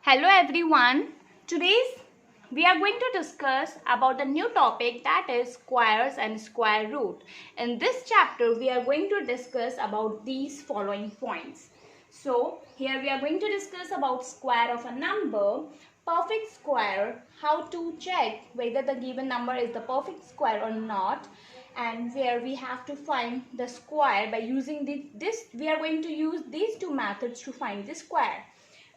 Hello everyone. Today's we are going to discuss about a new topic, that is squares and square root. In this chapter we are going to discuss about these following points. So here we are going to discuss about square of a number, perfect square, how to check whether the given number is the perfect square or not, and where we have to find the square by using we are going to use these two methods to find the square.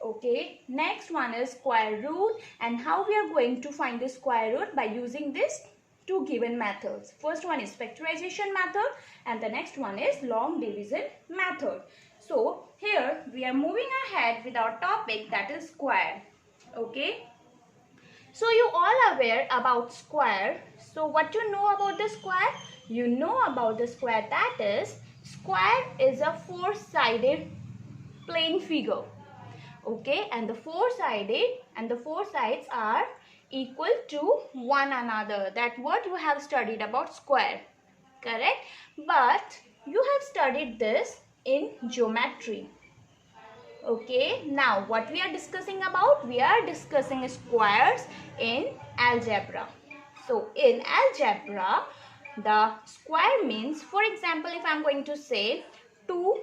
Okay, next one is square root, and how we are going to find the square root by using these two given methods. First one is factorization method and the next one is long division method. So here we are moving ahead with our topic, that is square. Okay, so you all aware about square. So what you know about the square? You know about the square, that is square is a four-sided plane figure. Okay, and the four sides are equal to one another. That what you have studied about square, correct? But you have studied this in geometry. Okay, now what we are discussing about? We are discussing squares in algebra. So in algebra, the square means, for example, if I am going to say 2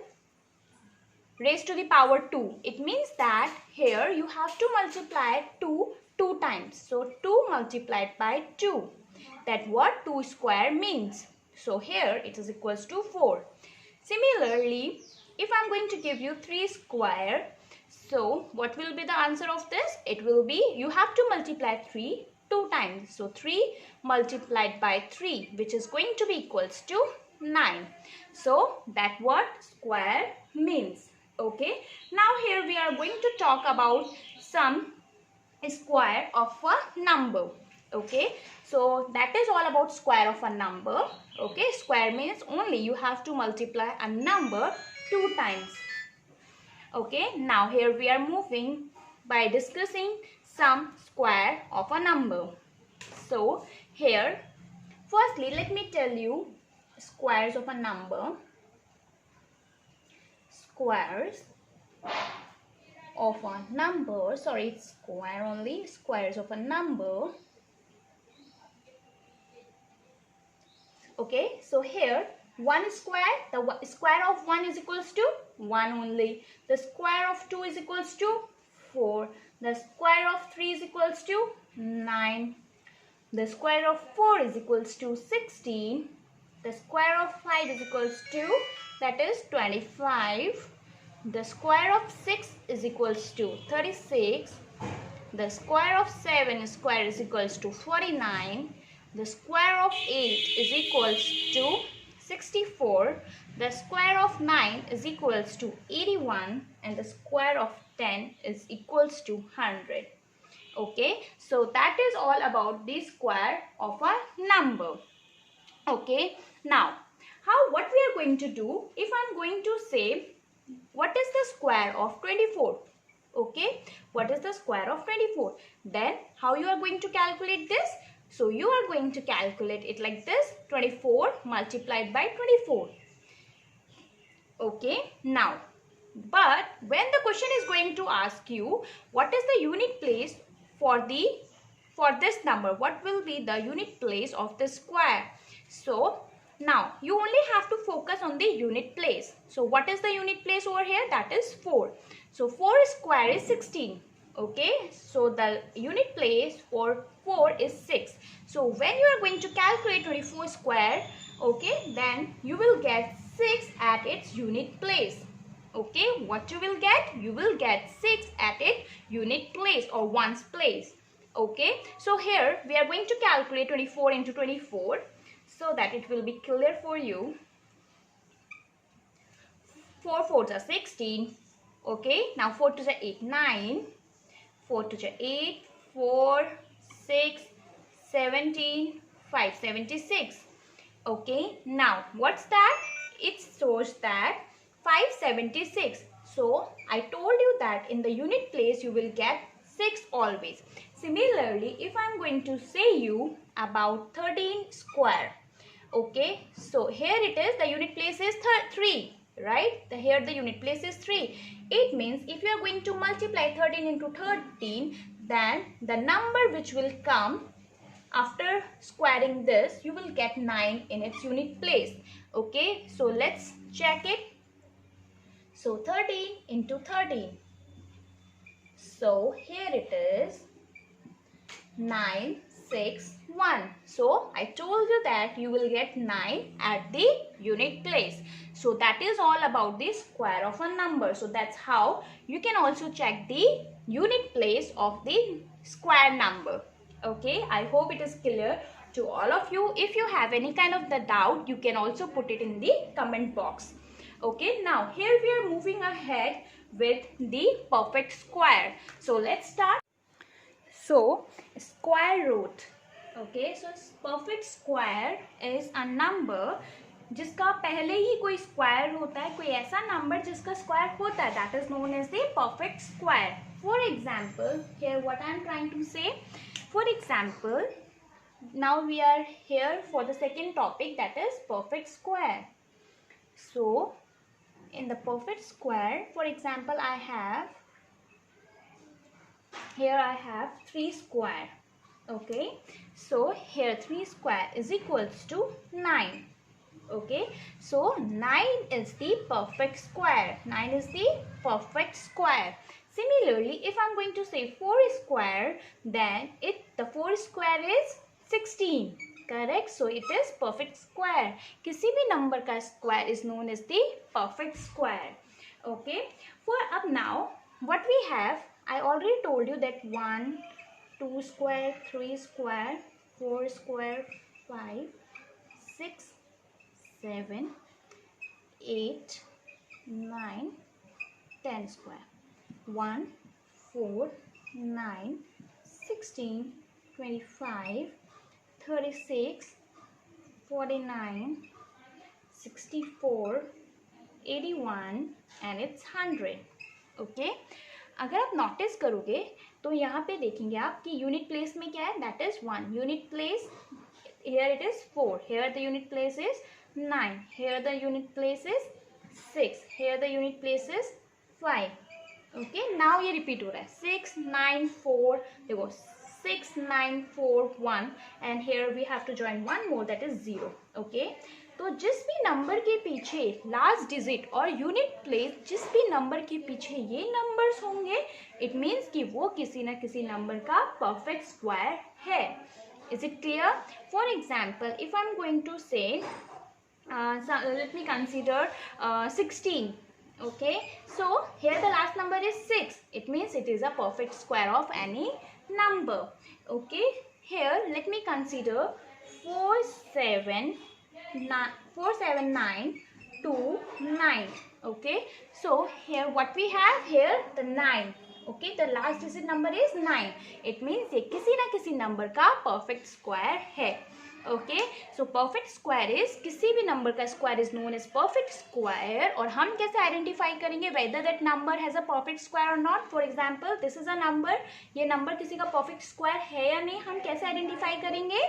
raised to the power 2, it means that here you have to multiply 2 times. So 2 multiplied by 2, that what 2 square means. So here it is equals to 4. Similarly, if I am going to give you 3 square, so what will be the answer of this? It will be, you have to multiply 3 2 times. So 3 multiplied by 3, which is going to be equals to 9. So that what square means. Okay, now here we are going to talk about some square of a number. Okay, so that is all about square of a number. Okay, square means only you have to multiply a number 2 times. Okay, now here we are moving by discussing some square of a number. So here, firstly let me tell you squares of a number. Squares of a number, sorry, it's square only, squares of a number. Okay, so here 1 square, the square of 1 is equals to 1 only. The square of 2 is equals to 4. The square of 3 is equals to 9. The square of 4 is equals to 16. The square of 5 is equals to, that is 25. The square of 6 is equals to 36. The square of 7 is equals to 49. The square of 8 is equals to 64. The square of 9 is equals to 81. And the square of 10 is equals to 100. Okay, so that is all about the square of a number. Okay, now what we are going to do, if I am going to say what is the square of 24? Okay, what is the square of 24? Then how you are going to calculate this? So you are going to calculate it like this, 24 multiplied by 24. Okay, now but when the question is going to ask you what is the unit place for this number, what will be the unit place of the square? So now you only have to focus on the unit place. So what is the unit place over here? That is 4. So 4 square is 16. Okay, so the unit place for 4 is 6. So when you are going to calculate 24 square, okay, then you will get 6 at its unit place. Okay, what you will get? You will get 6 at its unit place or ones place. Okay, so here we are going to calculate 24 into 24 so that it will be clear for you. 4 4s are 16. Okay, now 4 2s are 8, 9. 4 2s are 8, 4, 6, 17, 5, 76. Okay, now what's that? It shows that 576. So I told you that in the unit place you will get 6 always. Similarly, if I am going to say you about 13 square. Okay, so here it is, the unit place is 3. right? Here the unit place is 3. It means if you are going to multiply 13 into 13, then the number which will come after squaring this, you will get 9 in its unit place. Okay, so let's check it. So 13 into 13. So here it is 961. So I told you that you will get 9 at the unit place. So that is all about the square of a number. So that's how you can also check the unit place of the square number. Okay, I hope it is clear to all of you. If you have any kind of the doubt, you can also put it in the comment box. Okay, now here we are moving ahead with the perfect square. So let's start. So square root. Okay, so perfect square is a number जिसका पहले ही कोई square होता है, कोई ऐसा number जिसका square होता है, that is known as the perfect square. For example, here what I am trying to say, for example, now we are here for the second topic, that is perfect square. So in the perfect square, for example, I have 3 square. Okay, so here 3 square is equals to 9. Okay, so 9 is the perfect square. 9 is the perfect square. Similarly, if I'm going to say 4 square, then the 4 square is 16. Correct? So it is perfect square. किसी भी number का square is known as the perfect square. Okay. For up now, what we have, I already told you that 1, 2 square, 3 square, 4 square, 5, 6, 7, 8, 9, 10 square. 1, 4, 9, 16, 25, 36, 49, 64, 81 and it's 100. Okay? अगर आप notice करोगे तो यहाँ पे देखेंगे आप कि यूनिट प्लेस में क्या है, that is 1. Unit place here it is 4, here the unit place is 9, here the unit place is 6, here the unit place is 5. Okay, now ये repeat हो रहा है 6, 9, 4, देखो 6, 9, 4, 1 and here we have to join one more, that is 0. Okay, तो जिस भी number के पीछे लास्ट डिजिट और यूनिट प्लेस जिस भी नंबर के पीछे ये नंबर्स होंगे, इट मीन्स कि वो किसी ना किसी नंबर का परफेक्ट स्क्वायर है. Is it clear? For example, if I'm going to say, let me consider 16. Okay, so here the last number is 6. It means it is a perfect square of any number. Okay, here let me consider 4, 7, 9, 2, 9. Okay, so here what we have here, the 9. Okay, the last digit number is 9. It means ये किसी ना किसी number का perfect square है. Okay, so perfect square is किसी भी number का square is known as perfect square. और हम कैसे identify करेंगे whether that number has a perfect square or not? For example, this is a number. ये number किसी का perfect square है या नहीं, हम कैसे identify करेंगे?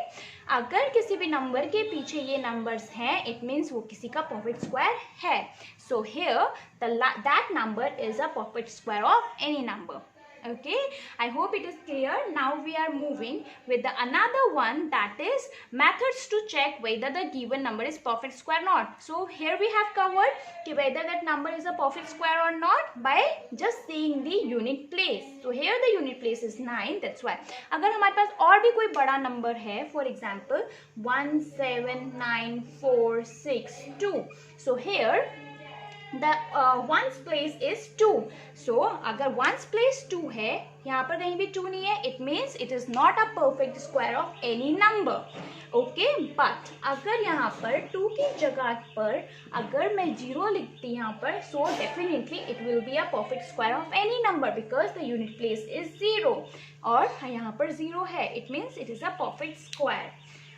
अगर किसी भी number के पीछे ये numbers हैं, it means वो किसी का perfect square है. So here that number is a perfect square of any number. Okay, I hope it is clear. Now we are moving with the another one, that is methods to check whether the given number is perfect square or not. So here we have covered whether that number is a perfect square or not by just seeing the unit place. So here the unit place is 9. That's why अगर हमारे पास और भी कोई बड़ा number है, for example 1, 7, 9, 4, 6, 2. So here the ones place is 2. So अगर ones place 2 है, यहाँ पर कहीं भी 2 नहीं है, it means it is not a perfect square of any number. Okay, but अगर यहाँ पर 2 की जगह पर अगर मैं 0 लिखती यहाँ पर, so definitely it will be a perfect square of any number because the unit place is 0 और यहाँ पर 0 है, it means it is a perfect square.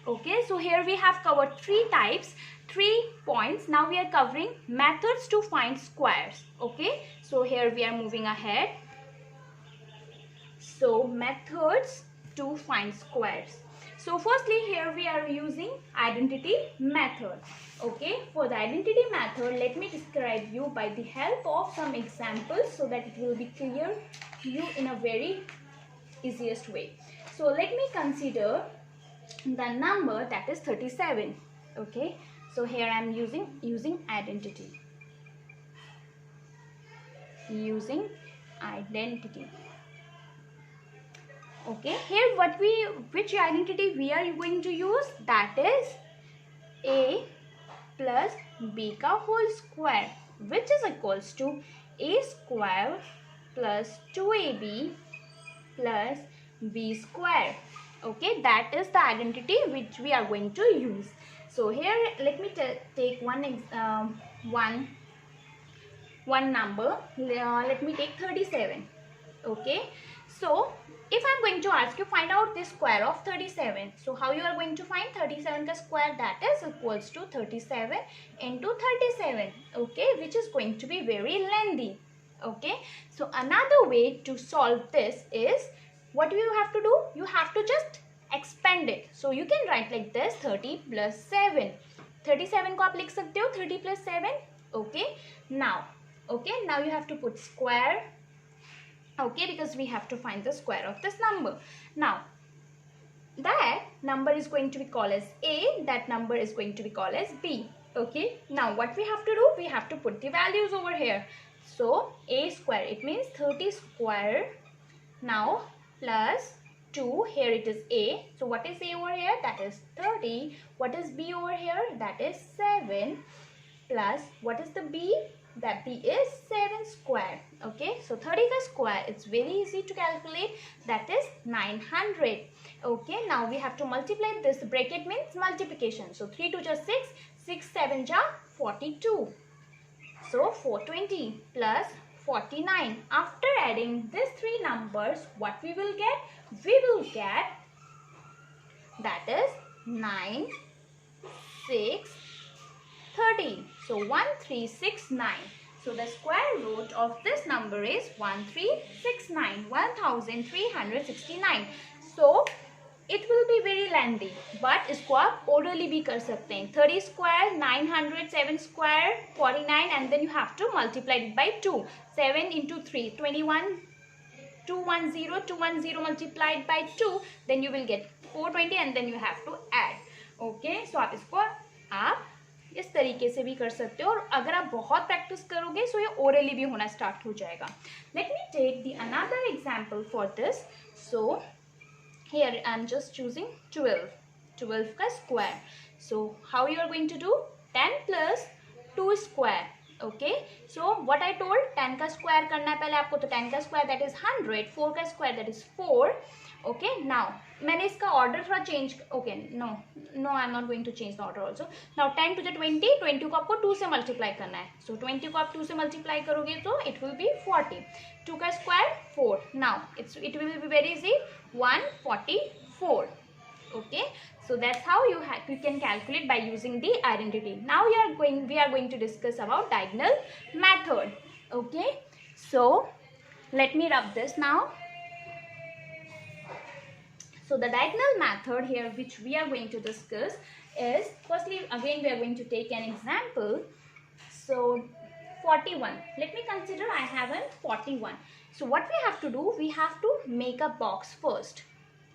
Okay, so here we have covered 3 types, 3 points. Now we are covering methods to find squares. Okay, so here we are moving ahead. So methods to find squares. So firstly here we are using identity method. Okay, for the identity method, let me describe you by the help of some examples so that it will be clear to you in a very easiest way. So let me consider the number that is 37. Okay, so here I am using identity. Okay, here which identity we are going to use, that is a plus b ka whole square, which is equals to a square plus 2ab plus b square. Okay, that is the identity which we are going to use. So here let me take one number. Let me take 37. Okay, so if I'm going to ask you find out the square of 37, so how you are going to find 37 ka square, that is equals to 37 into 37. Okay, which is going to be very lengthy. Okay, so another way to solve this is, what you have to do, you have to just expand it. So you can write like this, 30 plus 7. 37 को आप लिख सकते हो 30 plus 7. Okay, now you have to put square. Okay, because we have to find the square of this number. Now that number is going to be called as a, that number is going to be called as b. Okay, now what we have to do, we have to put the values over here. So a square, it means 30 square, now plus 2, here it is a. So what is a over here, that is 30. What is b over here, that is 7, plus what is the b, that b is 7 square. Okay, so 30 ka square, it's very easy to calculate, that is 900. Okay, now we have to multiply this. Bracket means multiplication. So 3 2 ja 6, 6 7 ja 42. So 420 plus 49. After adding these three numbers, what we will get? We will get, that is 9 6 30. So 1369. So the square root of this number is 1369, 1369. So it will be very lengthy, but इसको आप orally भी कर सकते हैं. 30 square, 900, 7 square, 49, and then you have to multiply it by 2. 7 into 3, 21, 210, 210 multiplied by 2, then you will get 420, and then you have to add. Okay, so आप इसको आप इस तरीके से भी कर सकते हो, और अगर आप बहुत प्रैक्टिस करोगे सो ये ओरली भी होना स्टार्ट हो जाएगा. Let me take the another example for this. So here I am just choosing 12 का square. So how you are going to do? 10 plus 2 square. Okay, so what I told, 10 का square करना है पहले आपको, तो 10 का square that is 100, 4 का square that is 4. Okay, now मैंने इसका order थोड़ा change. Okay, no I am not going to change the order also. Now 10 to the 20, 20 को आपको 2 से multiply करना है. So 20 को आप 2 से multiply करोगे तो it will be 40. 2 का square 4. Now it will be very easy, 144. Okay, so that's how you can calculate by using the identity. Now we are going to discuss about diagonal method. Okay, so let me rub this now. So the diagonal method here which we are going to discuss is, firstly again we are going to take an example. So 41, let me consider I have a 41. So what we have to do, we have to make a box first.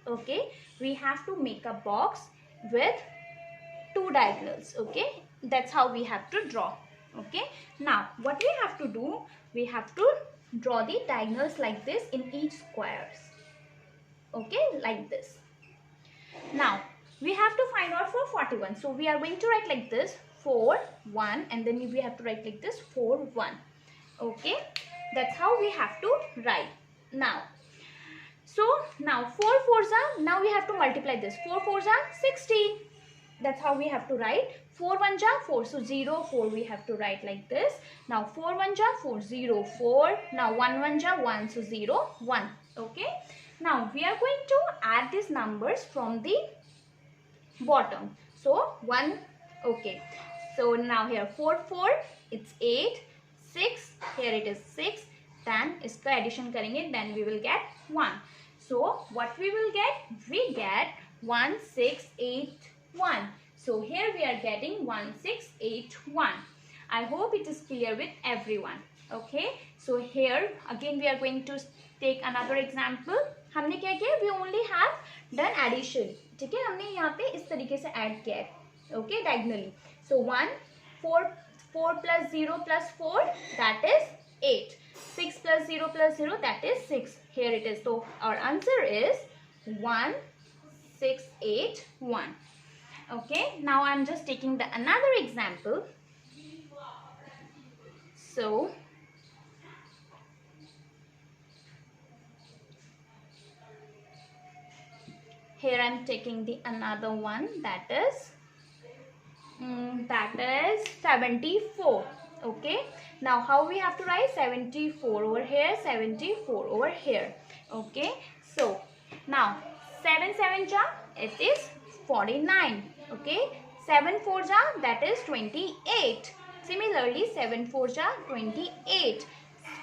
Okay, we have to make a box with 2 diagonals. Okay, that's how we have to draw. Okay, now what we have to do, we have to draw the diagonals like this in each squares. Okay, like this. Now we have to find out for 41. So we are going to write like this, 4 1, and then we have to write like this, 4 1. Okay, that's how we have to write. Now so now 4 4s are, now we have to multiply this. 4 4s are 60. That's how we have to write. 4 1 ja 4, so 0 4 we have to write like this. Now 4 1 ja 4, 0 4. Now 1 1 ja 1, so 0 1. Okay, now we are going to add these numbers from the bottom. So 1. Okay, so now here 4 4, it's 8, 6, here it is 6, then इसका addition करेंगे, then we will get 1. So what we will get? We get 1681. So here we are getting 1681. I hope it is clear with everyone. Okay, so here again we are going to take another example. हमने क्या किया, we only have done addition. ठीक है, हमने यहाँ पे इस तरीके से add किया है. Okay, diagonally. So 1, 4 plus 0 plus 4, that is 8. 6 plus 0 plus 0, that is 6. Here it is. So our answer is 1681. Okay, now I'm just taking the another example. So here I'm taking the another one, that is 74. Okay, now how we have to write 74 over here, 74 over here. Okay, so now 7 7 ja, it is 49. Okay, 7 4 ja, that is 28. Similarly 7 4 ja, 28.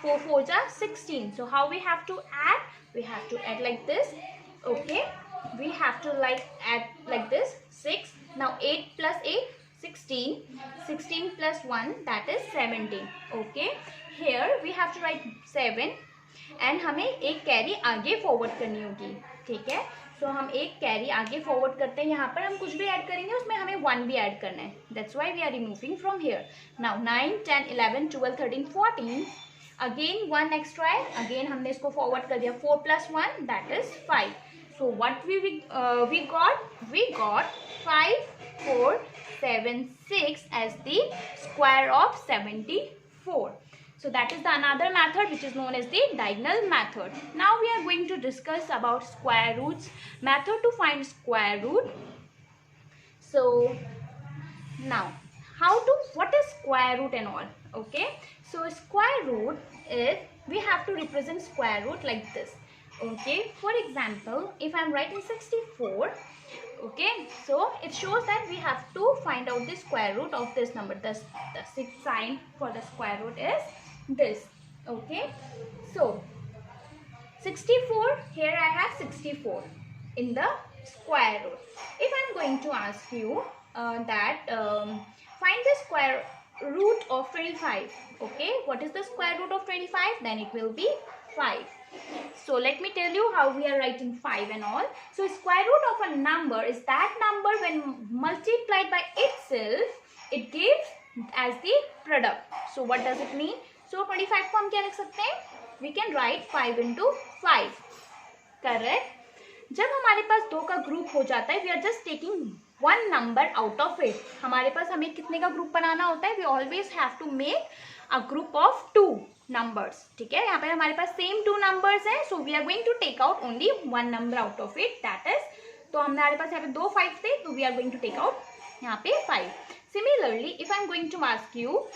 4 4 ja, 16. So how we have to add? We have to add like this. Okay, we have to add like this. 6. Now 8 plus 8, 16. 16 plus 1, that is 17. Okay, here we have to write 7 and हमें एक carry आगे forward करनी होगी. ठीक है, सो हम एक carry आगे फॉरवर्ड करते हैं. यहाँ पर हम कुछ भी ऐड करेंगे, उसमें हमें 1 भी ऐड करना है. That's why we are removing from here. Now 9 10 11 12 13 14, again 1 extra है. अगेन हमने इसको फॉरवर्ड कर दिया. 4 plus 1, that is 5. So what we got? We got 5 4 7 6 as the square of 74. So that is the another method which is known as the diagonal method. Now we are going to discuss about square roots method to find square root. So now what is square root and all? Okay, so square root is, we have to represent square root like this. Okay, for example, if I am writing 64, okay, so it shows that we have to find out the square root of this number. The sign for the square root is this. Okay, so 64, here I have 64 in the square root. If I am going to ask you find the square root of 25, okay, what is the square root of 25? Then it will be 5. So let me tell you how we are writing 5 and all. So square root of a number is that number when multiplied by itself, it gives as the product. So what does it mean? So 25 को हम क्या लिख सकते हैं? We can write 5 into 5. Correct? जब हमारे पास 2 का group हो जाता है, we are just taking one number out of it. हमारे पास हमें कितने का ग्रुप बनाना होता है? We always have to make a group of 2 numbers. ठीक है, यहाँ पे हमारे पास same 2 numbers हैं, so we are going to take out only one number out of it, that is, तो हमारे पास यहाँ पे 2 5 थे, तो we are going to take out यहाँ पे 5. Similarly, if I am going to ask you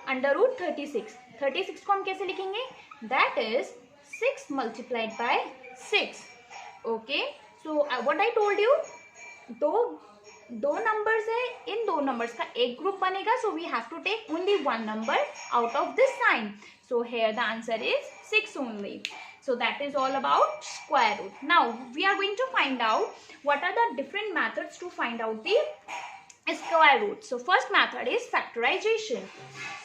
under root 36, 36 को हम कैसे लिखेंगे? That is 6 multiplied by 6. Okay, so what I told you, दो नंबर्स है, इन 2 नंबर्स का एक ग्रुप बनेगा, so we have to take only one number out of this sign. So here the answer is 6 only. So that is all about square root. Now we are going to find out what are the different methods to find out the square root. So first method is factorization.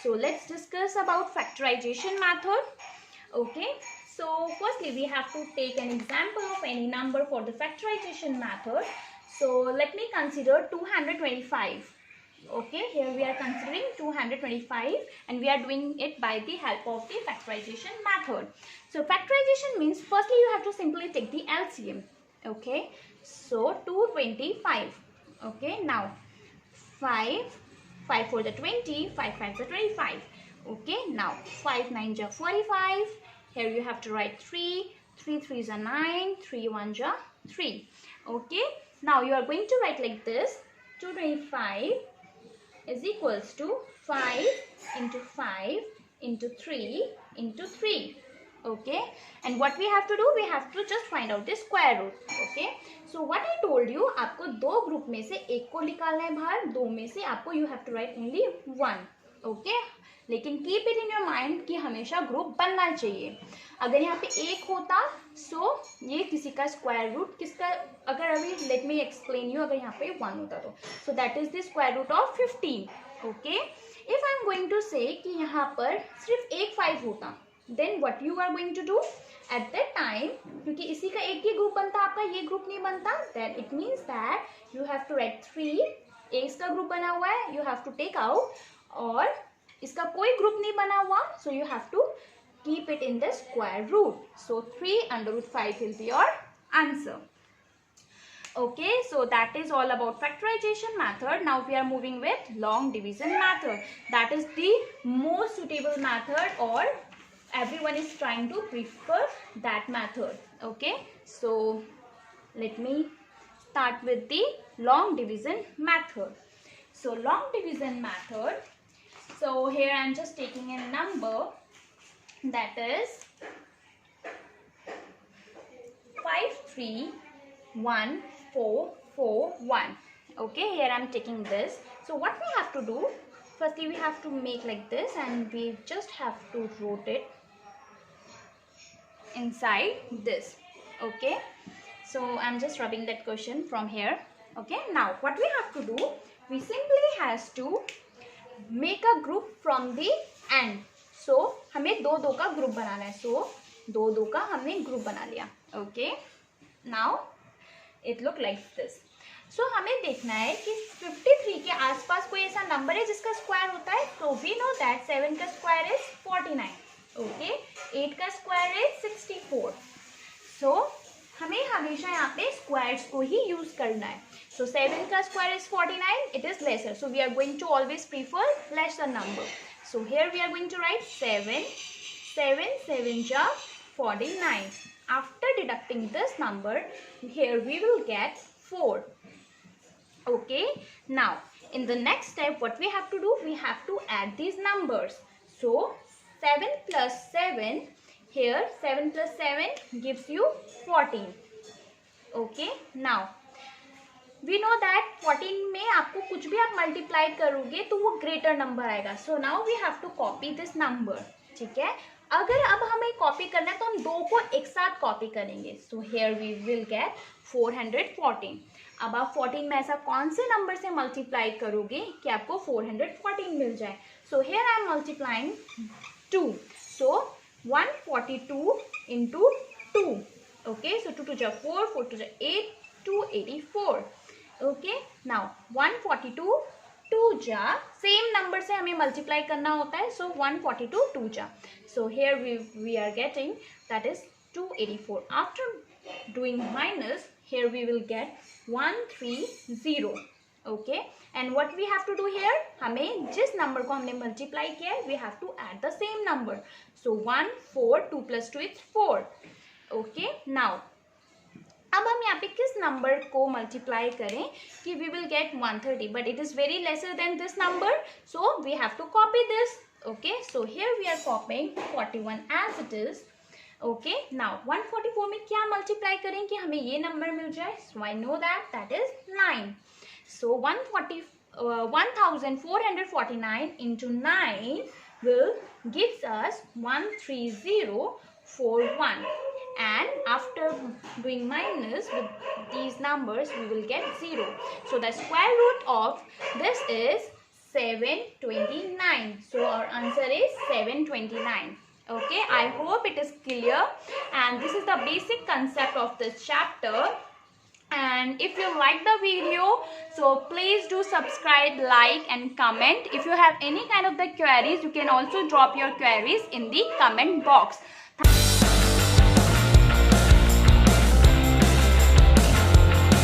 So let's discuss about factorization method. Okay, so firstly we have to take an example of any number for the factorization method. So let me consider 225. Okay, here we are considering 225 and we are doing it by the help of the factorization method. So factorization means firstly you have to simply take the LCM. Okay, so 225. Okay, now 5 4 is 20, 5 5 is 25. Okay, now 5 9 is 45. Here you have to write 3 3 3 is 9, 3 1 is 3. Okay, now you are going to write like this. 225 is equals to 5 into 5 into 3 into 3. Okay, and what we have to do, we have to just find out the square root. Okay, so what I told you, आपको 2 group में से एक को निकालना है बाहर, 2 में से आपको you have to write only one. Okay, लेकिन keep it in your mind कि हमेशा ग्रुप बनना चाहिए. अगर यहाँ पे 1 होता सो ये किसी का स्क्वायर रूट किसका, अगर अभी लेट मी एक्सप्लेन यू, अगर यहाँ पे 1 होता तो so that is the square root of 15. Okay, if I am going to say कि यहाँ पर सिर्फ एक 5 होता, then what you are going to do at that time, क्योंकि इसी का एक ही ग्रुप बनता, आपका ये ग्रुप नहीं बनता, then it means that you have to write 3. इसका ग्रुप बना हुआ है, you have to take out, और इसका कोई ग्रुप नहीं बना हुआ, so you have to keep it in the square root. So 3 under root 5 will be your answer. Okay, so that is all about factorization method. Now we are moving with long division method. That is the most suitable method, or everyone is trying to prefer that method. Okay, so let me start with the long division method. So long division method, so here I am just taking a number, that is 53141. Okay, here I am taking this. So what we have to do, firstly we have to make like this, and we just have to rotate it inside this. Okay, so I am just rubbing that cushion from here. Okay, now what we have to do, we simply has to make a group from the end. सो हमें 2 का group बनाना है, सो 2 का हमने group बना लिया. Okay, now it look like this. So हमें देखना है कि 53 के आसपास कोई ऐसा नंबर है जिसका स्क्वायर होता है. तो वी नो दैट 7 का स्क्वायर इज 49. ओके, 8 का स्क्वायर इज 64. सो हमें हमेशा यहाँ पे स्क्वायर्स को ही यूज करना है. सो 7 का square is 49, it is lesser, so we are going to always prefer lesser number. So here we are going to write 7 7 ja 49. After deducting this number, here we will get 4. Okay, now in the next step what we have to do, we have to add these numbers. So 7 plus 7, here 7 plus 7 gives you 14. Okay, now we know that 14 में आपको कुछ भी आप multiply करोगे तो वो greater number आएगा. So now we have to copy this number. ठीक है, अगर अब हमें कॉपी करना है तो हम 2 को एक साथ कॉपी करेंगे. So here we will get 414. अब आप 14 में ऐसा कौन से नंबर से मल्टीप्लाई करोगे कि आपको 414 मिल जाए. So here I am multiplying 2. So 142 into 2. Okay, so 2 2 4, 4 2 8, 284. Okay, now 142 2 जा सेम नंबर से हमें मल्टीप्लाई करना होता है. सो 142 2 जा, so here we are getting that is 284. After doing minus, here we will get 130. Okay, and what we have to do here, हमें जिस नंबर को हमने मल्टीप्लाई किया है we have to add the same number. So 1 4 2 plus 2 is 4. Okay, now अब हम यहाँ पे किस नंबर को मल्टीप्लाई करें कि we will get 130, but it is very lesser than this number, so we have to copy this. Okay, so here we are copying 41 as it is. Okay, now 144 में क्या मल्टीप्लाई करें कि हमें ये number मिल जाए. So I know that is 9. So 1449 into 9 will gives us 13041. And after doing minus with these numbers we will get 0. So the square root of this is 729. So our answer is 729. Okay, I hope it is clear, and this is the basic concept of this chapter. And if you like the video, so please do subscribe, like and comment. If you have any kind of the queries, you can also drop your queries in the comment box.